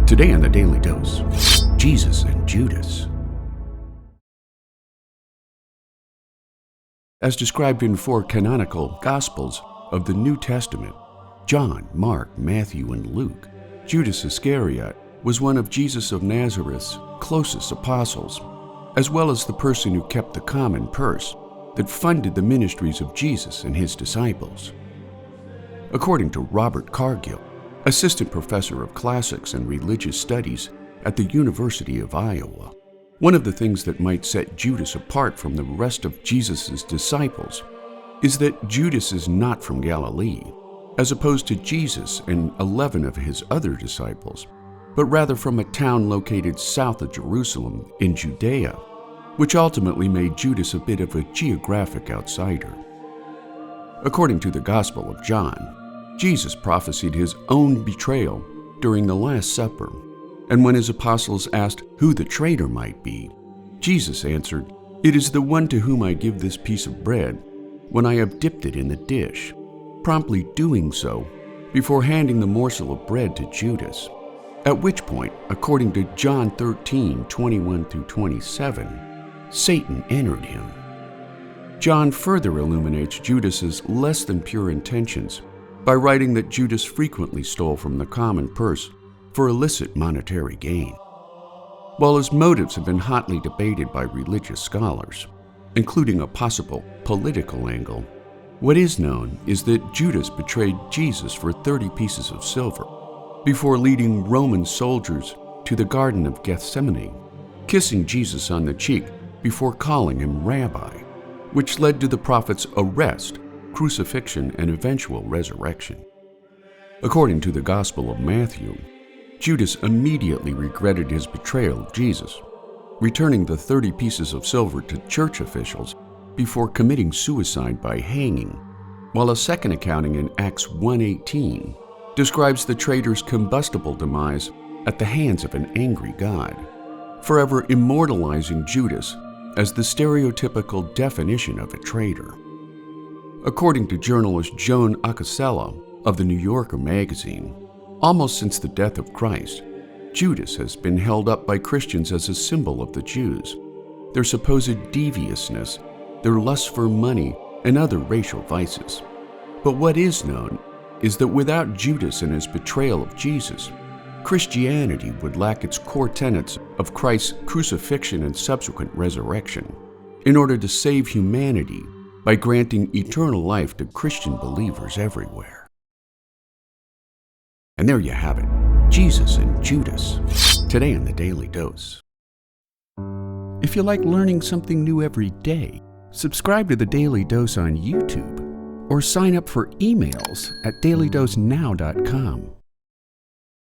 Today on the Daily Dose, Jesus and Judas. As described in 4 canonical Gospels of the New Testament, John, Mark, Matthew, and Luke, Judas Iscariot was one of Jesus of Nazareth's closest apostles, as well as the person who kept the common purse that funded the ministries of Jesus and his disciples. According to Robert Cargill, assistant professor of classics and religious studies at the University of Iowa, one of the things that might set Judas apart from the rest of Jesus' disciples is that Judas is not from Galilee, as opposed to Jesus and 11 of his other disciples, but rather from a town located south of Jerusalem in Judea, which ultimately made Judas a bit of a geographic outsider. According to the Gospel of John, Jesus prophesied his own betrayal during the Last Supper, and when his apostles asked who the traitor might be, Jesus answered, "It is the one to whom I give this piece of bread when I have dipped it in the dish," promptly doing so before handing the morsel of bread to Judas, at which point, according to John 13:21-27, Satan entered him. John further illuminates Judas's less than pure intentions by writing that Judas frequently stole from the common purse for illicit monetary gain. While his motives have been hotly debated by religious scholars, including a possible political angle, what is known is that Judas betrayed Jesus for 30 pieces of silver before leading Roman soldiers to the Garden of Gethsemane, kissing Jesus on the cheek before calling him rabbi, which led to the prophet's arrest, crucifixion, and eventual resurrection. According to the Gospel of Matthew, Judas immediately regretted his betrayal of Jesus, returning the 30 pieces of silver to church officials before committing suicide by hanging, while a second accounting in Acts 1:18 describes the traitor's combustible demise at the hands of an angry God, forever immortalizing Judas as the stereotypical definition of a traitor. According to journalist Joan Acasella of the New Yorker magazine, almost since the death of Christ, Judas has been held up by Christians as a symbol of the Jews, their supposed deviousness, their lust for money, and other racial vices. But what is known is that without Judas and his betrayal of Jesus, Christianity would lack its core tenets of Christ's crucifixion and subsequent resurrection in order to save humanity by granting eternal life to Christian believers everywhere. And there you have it, Jesus and Judas, today on the Daily Dose. If you like learning something new every day, subscribe to the Daily Dose on YouTube or sign up for emails at dailydosenow.com.